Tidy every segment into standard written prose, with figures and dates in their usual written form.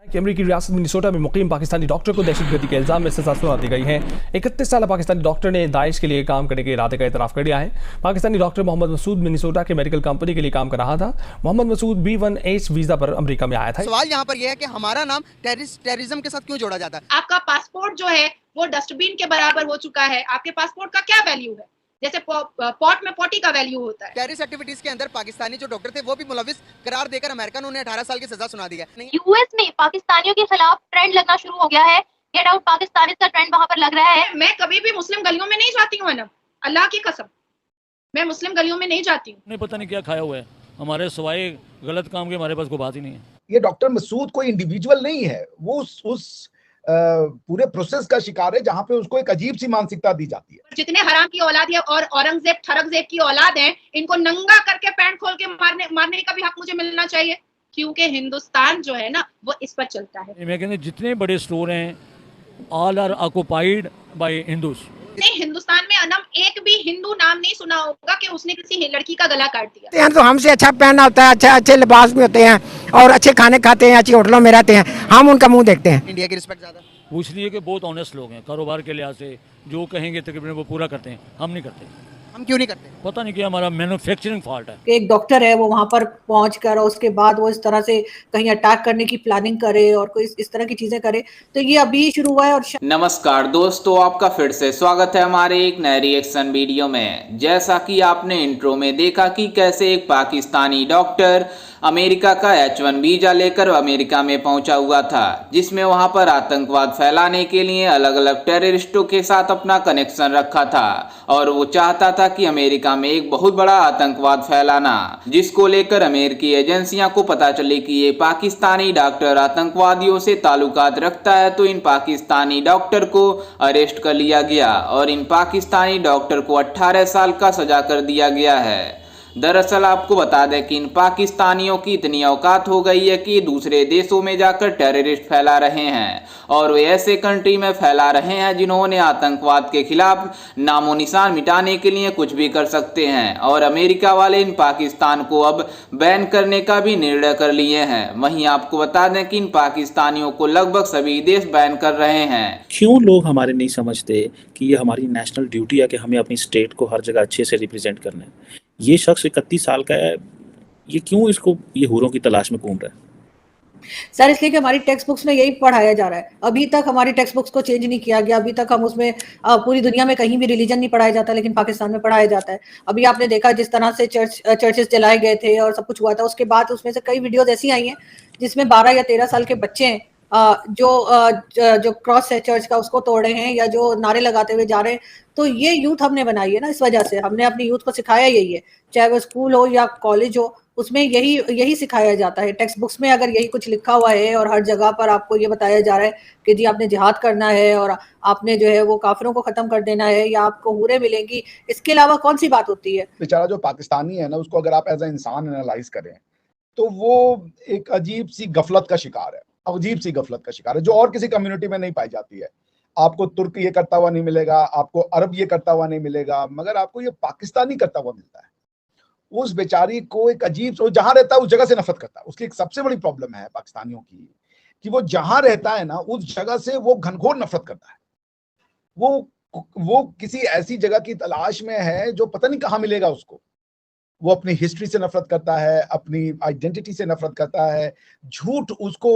कि अमेरिकी रियासत मिनेसोटा में मुकीम पाकिस्तानी डॉक्टर को दहशतगर्दी के इल्जाम में सजा सुना दी गई है। 31 साल पाकिस्तानी डॉक्टर ने दाइश के लिए काम करने के इरादे का इतराफ़ कर दिया है। पाकिस्तानी डॉक्टर मोहम्मद मसूद मिनेसोटा के मेडिकल कंपनी के लिए काम कर रहा था। मोहम्मद मसूद B1H वीजा पर अमेरिका में आया था। सवाल यहाँ पर यह है कि हमारा नाम टेररिज्म के साथ क्यों जोड़ा जाता है? आपका पासपोर्ट जो है वो डस्टबिन के बराबर हो चुका है। आपके पासपोर्ट का क्या वैल्यू है? जैसे पॉट में पोटी का वैल्यू होता है। टेररिस्ट एक्टिविटीज के अंदर पाकिस्तानी जो डॉक्टर थे वो भी मुलविस करार देकर अमेरिका ने उन्हें 18 साल की सजा सुना दी है। यूएस में पाकिस्तानियों के खिलाफ ट्रेंड लगना शुरू हो गया है। गेट आउट पाकिस्तान का ट्रेंड वहां पर लग रहा है। मैं कभी भी मुस्लिम गलियों में नहीं जाती हूँ अनम, अल्लाह की कसम, मैं मुस्लिम गलियों में नहीं जाती हूँ। नहीं पता नहीं क्या खाया हुआ है, हमारे सवाए गलत काम के हमारे पास कोई बात ही नहीं है। ये डॉक्टर मसूद कोई इंडिविजुअल नहीं है, वो उस पूरे प्रोसेस का शिकार है जहां पे उसको एक अजीब सी मानसिकता दी जाती है। जितने हराम की औलाद है और औरंगजेब ठरकजेब की औलाद है, इनको नंगा करके पैंट खोल के मारने का भी हक मुझे मिलना चाहिए, क्योंकि हिंदुस्तान जो है ना वो इस पर चलता है। मैं कहते जितने बड़े स्टोर हैं all are occupied by Hindus. Hindustan में अनम एक भी हिंदू नाम नहीं सुना होगा कि उसने किसी लड़की का गला काट दिया। तो हमसे अच्छा पहनना होता है, अच्छे लिबास में होते हैं और अच्छे खाने खाते हैं, अच्छी होटलों में रहते हैं, हम उनका मुंह देखते हैं। इंडिया की रिस्पेक्ट ज्यादा इसलिए कि बहुत ऑनेस्ट लोग हैं, कारोबार के लिहाज से जो कहेंगे तकरीबन वो पूरा करते हैं। हम नहीं करते। हम क्यों नहीं करते? पता नहीं कि हमारा मैन्युफैक्चरिंग फॉल्ट है। एक डॉक्टर है वो वहां पर पहुंच कर और उसके बाद वो इस तरह से कहीं अटैक करने की प्लानिंग करे और कोई इस तरह की चीजें करे, तो ये अभी शुरू हुआ है। और नमस्कार दोस्तों, आपका फिर से स्वागत है हमारे एक नए रिएक्शन वीडियो में। जैसा कि आपने इंट्रो में देखा कि कैसे एक पाकिस्तानी डॉक्टर अमेरिका का H1 वीजा लेकर अमेरिका में पहुंचा हुआ था, जिसमें वहां पर आतंकवाद फैलाने के लिए अलग अलग टेररिस्टों के साथ अपना कनेक्शन रखा था और वो चाहता था कि अमेरिका में एक बहुत बड़ा आतंकवाद फैलाना, जिसको लेकर अमेरिकी एजेंसियां को पता चले कि ये पाकिस्तानी डॉक्टर आतंकवादियों से ताल्लुकात रखता है, तो इन पाकिस्तानी डॉक्टर को अरेस्ट कर लिया गया और इन पाकिस्तानी डॉक्टर को 18 साल का सजा कर दिया गया है। दरअसल आपको बता दें कि इन पाकिस्तानियों की इतनी औकात हो गई है कि दूसरे देशों में जाकर टेररिस्ट फैला रहे हैं और वे ऐसे कंट्री में फैला रहे हैं जिन्होंने आतंकवाद के खिलाफ नामो निशान मिटाने के लिए कुछ भी कर सकते हैं। और अमेरिका वाले इन पाकिस्तान को अब बैन करने का भी निर्णय कर लिए हैं। वहीं आपको बता दें कि इन पाकिस्तानियों को लगभग सभी देश बैन कर रहे हैं। क्यों लोग हमारे नहीं समझते कि ये हमारी नेशनल ड्यूटी है कि हमें अपनी स्टेट को हर जगह अच्छे से रिप्रेजेंट करना है। ये शख्स 31 साल का है, ये क्यों इसको ये हूरों की तलाश में घूम रहा है? सर इसलिए कि हमारी टेक्स्ट बुक्स में यही पढ़ाया जा रहा है। अभी तक हमारी टेक्स्ट बुक्स को चेंज नहीं किया गया। अभी तक हम उसमें पूरी दुनिया में कहीं भी रिलीजन नहीं पढ़ाया जाता, लेकिन पाकिस्तान में पढ़ाया जाता है। अभी आपने देखा जिस तरह से चर्चेस जलाए गए थे और सब कुछ हुआ था, उसके बाद उसमें से कई वीडियोज ऐसी आई हैं जिसमें 12 या 13 साल के बच्चे हैं जो क्रॉस है चर्च का उसको तोड़ रहे हैं या जो नारे लगाते हुए जा रहे हैं। तो ये यूथ हमने बनाई है ना, इस वजह से हमने अपनी यूथ को सिखाया यही है, चाहे वो स्कूल हो या कॉलेज हो, उसमें यही सिखाया जाता है। टेक्स्ट बुक्स में अगर यही कुछ लिखा हुआ है और हर जगह पर आपको ये बताया जा रहा है कि जी आपने जिहाद करना है और आपने जो है वो काफिरों को खत्म कर देना है या आपको हूरें मिलेंगी, इसके अलावा कौन सी बात होती है? बेचारा जो पाकिस्तानी है ना, उसको अगर आप एज ए इंसान एनालाइज करें तो वो एक अजीब सी गफलत का शिकार है, अजीब सी गफलत का शिकार है जो और किसी कम्युनिटी में नहीं पाई जाती है। आपको तुर्क ये करता हुआ नहीं मिलेगा, आपको अरब ये करता हुआ नहीं मिलेगा, मगर आपको ये पाकिस्तानी करता हुआ मिलता है। उस बेचारी को एक अजीब, जहां रहता है उस जगह से नफरत करता है। उसकी एक सबसे बड़ी प्रॉब्लम है पाकिस्तानियों की कि वो जहां रहता है ना उस जगह से वो घनघोर नफरत करता है। वो किसी ऐसी जगह की तलाश में है जो पता नहीं कहां मिलेगा उसको। वो अपनी हिस्ट्री से नफरत करता है, अपनी आइडेंटिटी से नफरत करता है। झूठ उसको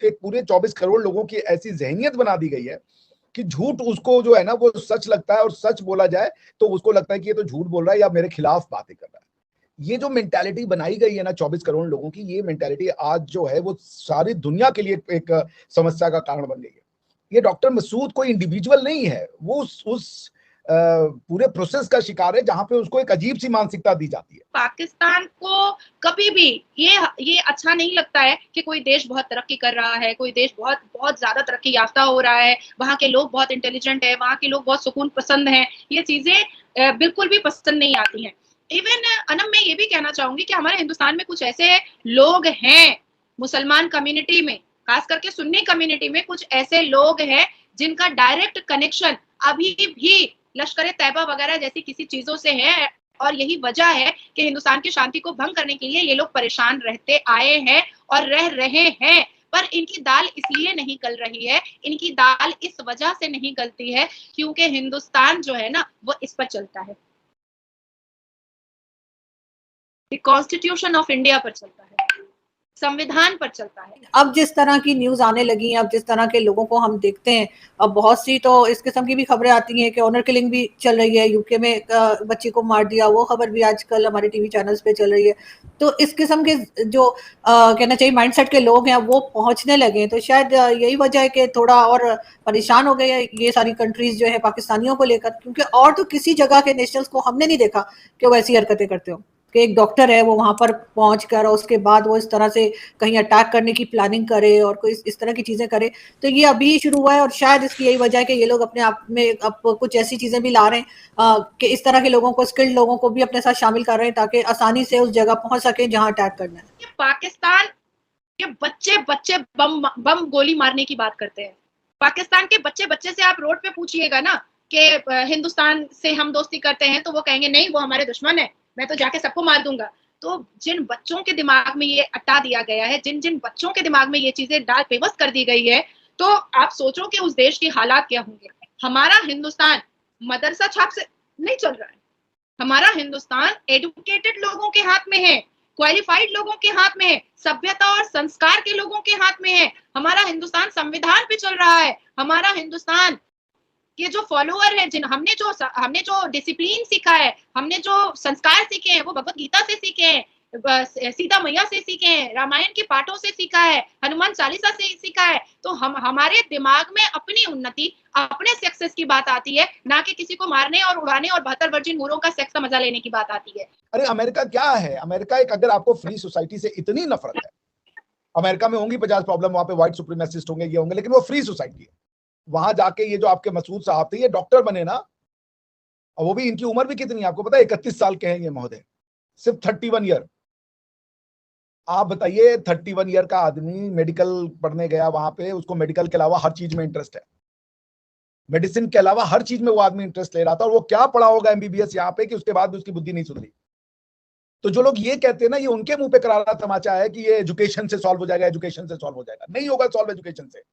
एक पूरे 24 करोड़ लोगों की ऐसी जहनियत बना दी गई है कि झूठ उसको जो है ना वो सच लगता है और सच बोला जाए तो उसको लगता है कि ये तो झूठ बोल रहा है या मेरे खिलाफ बातें कर रहा है। ये जो मेंटालिटी बनाई गई है ना 24 करोड़ लोगों की, ये मेंटालिटी आज जो है वो सारी दुनिया के लिए एक समस्या का कारण बन गई है। ये डॉक्टर मसूद कोई इंडिविजुअल नहीं है, वो उस पूरे प्रोसेस का शिकार है जहां पे उसको एक अजीब सी मानसिकता दी जाती है। पाकिस्तान को कभी भी ये अच्छा नहीं लगता है कि कोई देश बहुत तरक्की कर रहा है, कोई देश बहुत बहुत ज्यादा तरक्की याफ्ता हो रहा है, वहाँ के लोग बहुत इंटेलिजेंट है, वहाँ के लोग बहुत सुकून पसंद हैं। ये चीजें बिल्कुल भी पसंद नहीं आती हैं। इवन अनम मैं ये भी कहना चाहूंगी कि हमारे हिंदुस्तान में कुछ ऐसे लोग हैं, मुसलमान कम्युनिटी में, खास करके सुन्नी कम्युनिटी में कुछ ऐसे लोग हैं जिनका डायरेक्ट कनेक्शन अभी भी लश्कर तैयबा वगैरह जैसी किसी चीजों से है और यही वजह है कि हिंदुस्तान की शांति को भंग करने के लिए ये लोग परेशान रहते आए हैं और रह रहे हैं। पर इनकी दाल इसलिए नहीं गल रही है, इनकी दाल इस वजह से नहीं गलती है क्योंकि हिंदुस्तान जो है ना वो इस पर चलता है, कॉन्स्टिट्यूशन ऑफ इंडिया पर चलता है, संविधान पर चलता है। अब जिस तरह की न्यूज आने लगी है, अब जिस तरह के लोगों को हम देखते हैं, अब बहुत सी तो इस किस्म की भी खबरें आती हैं कि ऑनर किलिंग भी चल रही है, यूके में एक बच्ची को मार दिया, वो खबर भी आजकल हमारे टीवी चैनल्स पे चल रही है। तो इस किस्म के जो कहना चाहिए माइंडसेट के लोग हैं वो पहुंचने लगे, तो शायद यही वजह है कि थोड़ा और परेशान हो गए ये सारी कंट्रीज जो है पाकिस्तानियों को लेकर, क्योंकि और तो किसी जगह के नेशनल्स को हमने नहीं देखा कि वो ऐसी हरकतें करते हो कि एक डॉक्टर है वो वहां पर पहुंचकर और उसके बाद वो इस तरह से कहीं अटैक करने की प्लानिंग करे और कोई इस तरह की चीजें करे। तो ये अभी शुरू हुआ है और शायद इसकी यही वजह है कि ये लोग अपने आप में अब कुछ ऐसी चीजें भी ला रहे हैं कि इस तरह के लोगों को, स्किल्ड लोगों को भी अपने साथ शामिल कर रहे हैं ताकि आसानी से उस जगह पहुंच सके जहां अटैक करना है। पाकिस्तान के बच्चे बम गोली मारने की बात करते हैं। पाकिस्तान के बच्चे से आप रोड पे पूछिएगा ना कि हिंदुस्तान से हम दोस्ती करते हैं तो वो कहेंगे नहीं वो हमारे दुश्मन है, मैं तो जाके सबको मार दूंगा। तो जिन बच्चों के दिमाग में ये अटा दिया गया है, जिन बच्चों के दिमाग में ये चीजें डाल बेबस कर दी गई है, तो आप सोचो कि उस देश के हालात क्या होंगे। हमारा हिंदुस्तान मदरसा छाप से नहीं चल रहा है, हमारा हिंदुस्तान एडुकेटेड लोगों के हाथ में है, क्वालिफाइड लोगों के हाथ में है, सभ्यता और संस्कार के लोगों के हाथ में है। हमारा हिंदुस्तान संविधान पे चल रहा है। हमारा हिंदुस्तान के जो फॉलोअर है, हमने जो डिसिप्लिन सीखा है, हमने जो संस्कार सीखे हैं वो भगवत गीता से सीखे हैं, सीता मैया से सीखे हैं, रामायण के पाठों से सीखा है, हनुमान चालीसा से सीखा है। तो हमारे दिमाग में अपनी उन्नति, अपने सक्सेस की बात आती है, ना कि किसी को मारने और उड़ाने और 72 वर्जिन हूरों का सेक्स का मजा लेने की बात आती है। अरे अमेरिका क्या है, अमेरिका एक, अगर आपको फ्री सोसाइटी से इतनी नफरत है, अमेरिका में होंगी 50 प्रॉब्लम, वहां पे व्हाइट सुप्रीमेसिस्ट होंगे, ये होंगे, लेकिन वो फ्री सोसाइटी है। वहां जाके ये जो आपके मसूद साहब थे, ये डॉक्टर बने ना, और वो भी, इनकी उम्र भी कितनी है आपको पता है? 31 साल के हैं ये महोदय, सिर्फ 31 ईयर। आप बताइए 31 ईयर का आदमी मेडिकल पढ़ने गया वहां पे, उसको मेडिकल के अलावा हर चीज में इंटरेस्ट है, मेडिसिन के अलावा हर चीज में वो आदमी इंटरेस्ट ले रहा था, और वो क्या पढ़ा होगा MBBS यहाँ पे कि उसके बाद भी उसकी बुद्धि नहीं सुधरी। तो जो लोग ये कहते हैं ना, ये उनके मुंह पे करारा तमाचा है कि ये एजुकेशन से सॉल्व हो जाएगा, एजुकेशन से सॉल्व हो जाएगा। नहीं होगा सॉल्व एजुकेशन से,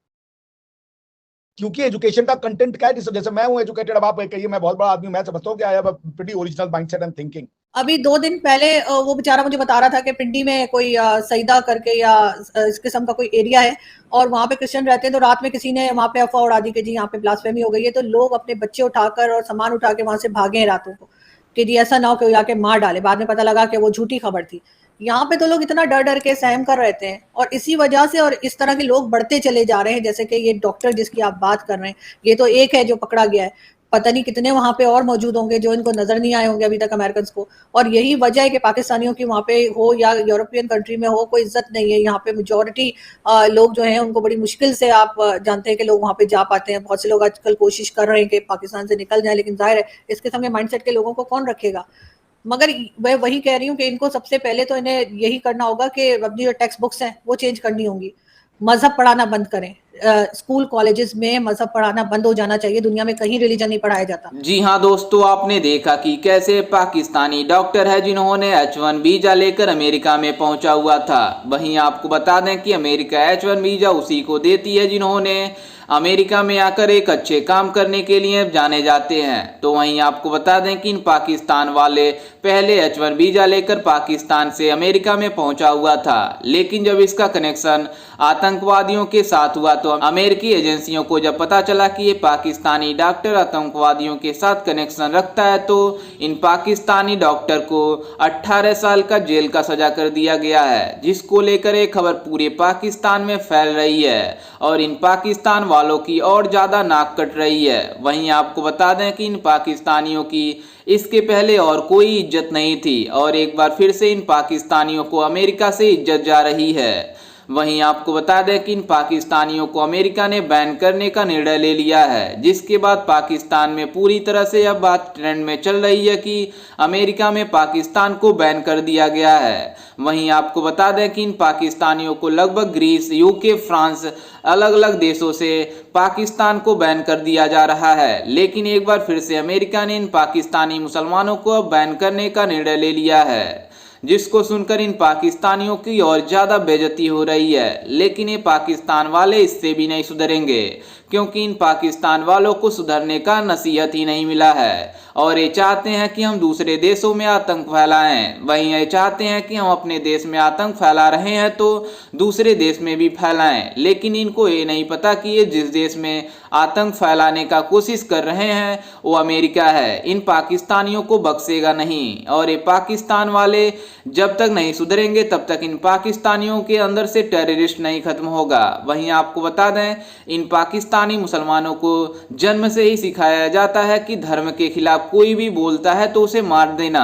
क्योंकि एजुकेशन का कंटेंट क्या है। जैसे मैं हूं एजुकेटेड, अब आप कहिए मैं बहुत बड़ा आदमी, मैं समझता हूं कि I have a pretty original mindset and thinking. अभी 2 दिन पहले वो बेचारा मुझे बता रहा था कि पिंडी में कोई सईदा करके या इस किस्म का कोई एरिया है और वहाँ पे क्रिश्चियन रहते हैं, तो रात में किसी ने वहाँ पे अफवाह उड़ा दी कि जी यहाँ पे ब्लास्फेमी हो गई है, तो लोग अपने बच्चे उठाकर और सामान उठा के वहाँ से भागे हैं रातों को कि जी ऐसा ना हो कि जाके मार डाले। बाद में पता लगा कि वो झूठी खबर थी। यहाँ पे तो लोग इतना डर डर के सहम कर रहते हैं और इसी वजह से और इस तरह के लोग बढ़ते चले जा रहे हैं। जैसे कि ये डॉक्टर जिसकी आप बात कर रहे हैं, ये तो एक है जो पकड़ा गया है, पता नहीं कितने वहां पे और मौजूद होंगे जो इनको नजर नहीं आए होंगे अभी तक अमेरिकन को। और यही वजह है कि पाकिस्तानियों की वहां पे हो या यूरोपियन कंट्री में हो, कोई इज्जत नहीं है। यहाँ पे मेजोरिटी लोग जो हैं उनको बड़ी मुश्किल से, आप जानते हैं कि लोग वहां पे जा पाते हैं। बहुत से लोग आजकल कोशिश कर रहे हैं कि पाकिस्तान से निकल जाए, लेकिन जाहिर है इस किस्म के माइंडसेट के लोगों को कौन रखेगा। मगर मैं वही कह रही हूँ कि इनको सबसे पहले तो इन्हें यही करना होगा कि अपनी जो टेक्स्ट बुक्स हैं वो चेंज करनी होंगी, मजहब पढ़ाना बंद करें। स्कूल कॉलेजेस में मजहब पढ़ाना बंद हो जाना चाहिए। दुनिया में कहीं रिलीजन नहीं पढ़ाया जाता। जी हाँ दोस्तों, आपने देखा कि कैसे पाकिस्तानी डॉक्टर है जिन्होंने H1 वीजा लेकर अमेरिका में पहुंचा हुआ था। वहीं आपको बता दें कि अमेरिका H1 वीजा उसी को देती है जिन्होंने अमेरिका में आकर एक अच्छे काम करने के लिए जाने जाते हैं। तो वहीं आपको बता दें कि इन पाकिस्तान वाले पहले H1 वीजा लेकर पाकिस्तान से अमेरिका में पहुंचा हुआ था, लेकिन जब इसका कनेक्शन आतंकवादियों के साथ हुआ तो अमेरिकी एजेंसियों को जब पता चला कि ये पाकिस्तानी डॉक्टर आतंकवादियों के साथ कनेक्शन रखता है, तो इन पाकिस्तानी डॉक्टर को 18 साल का जेल का सजा कर दिया गया है, जिसको लेकर एक खबर पूरे पाकिस्तान में फैल रही है और इन पाकिस्तान वालों की और ज्यादा नाक कट रही है। वहीं आपको बता दें कि इन पाकिस्तानियों की इसके पहले और कोई इज्जत नहीं थी और एक बार फिर से इन पाकिस्तानियों को अमेरिका से इज्जत जा रही है। वहीं आपको बता दें कि इन पाकिस्तानियों को अमेरिका ने बैन करने का निर्णय ले लिया है, जिसके बाद पाकिस्तान में पूरी तरह से अब बात ट्रेंड में चल रही है कि अमेरिका में पाकिस्तान को बैन कर दिया गया है। वहीं आपको बता दें कि इन पाकिस्तानियों को लगभग ग्रीस, यूके, फ्रांस, अलग अलग देशों से पाकिस्तान को बैन कर दिया जा रहा है, लेकिन एक बार फिर से अमेरिका ने इन पाकिस्तानी मुसलमानों को अब बैन करने का निर्णय ले लिया है। जिसको सुनकर इन पाकिस्तानियों की और ज़्यादा बेइज्जती हो रही है। लेकिन ये पाकिस्तान वाले इससे भी नहीं सुधरेंगे, क्योंकि इन पाकिस्तान वालों को सुधरने का नसीहत ही नहीं मिला है और ये चाहते हैं कि हम दूसरे देशों में आतंक फैलाएं। वहीं ये चाहते हैं कि हम अपने देश में आतंक फैला रहे हैं तो दूसरे देश में भी फैलाएं। लेकिन इनको ये नहीं पता कि ये जिस देश में आतंक फैलाने का कोशिश कर रहे हैं वो अमेरिका है। इन पाकिस्तानियों को बख्शेगा नहीं और ये पाकिस्तान वाले जब तक नहीं सुधरेंगे तब तक इन पाकिस्तानियों के अंदर से टेररिस्ट नहीं खत्म होगा। वहीं आपको बता दें, इन पाकिस्तानी मुसलमानों को जन्म से ही सिखाया जाता है कि धर्म के खिलाफ कोई भी बोलता है तो उसे मार देना,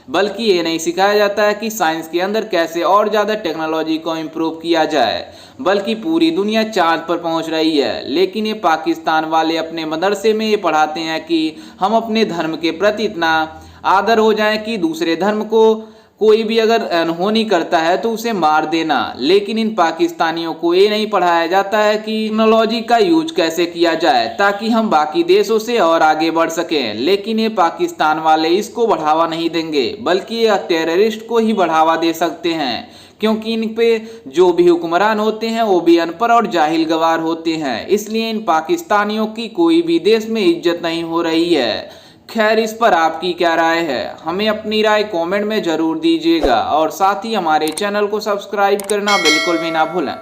बल्कि ये नहीं सिखाया जाता है कि साइंस के अंदर कैसे और ज़्यादा टेक्नोलॉजी को इम्प्रूव किया जाए, बल्कि पूरी दुनिया चांद पर पहुंच रही है। लेकिन ये पाकिस्तान वाले अपने मदरसे में ये पढ़ाते हैं कि हम अपने धर्म के प्रति इतना आदर हो जाए कि दूसरे धर्म को कोई भी अगर अनहोनी करता है तो उसे मार देना। लेकिन इन पाकिस्तानियों को ये नहीं पढ़ाया जाता है कि टेक्नोलॉजी का यूज कैसे किया जाए ताकि हम बाकी देशों से और आगे बढ़ सकें। लेकिन ये पाकिस्तान वाले इसको बढ़ावा नहीं देंगे, बल्कि ये टेररिस्ट को ही बढ़ावा दे सकते हैं, क्योंकि इन पे जो भी हुक्मरान होते हैं वो भी अनपढ़ और जाहिल गवार होते हैं। इसलिए इन पाकिस्तानियों की कोई भी देश में इज्जत नहीं हो रही है। खैर, इस पर आपकी क्या राय है? हमें अपनी राय कमेंट में ज़रूर दीजिएगा और साथ ही हमारे चैनल को सब्सक्राइब करना बिल्कुल भी ना भूलें।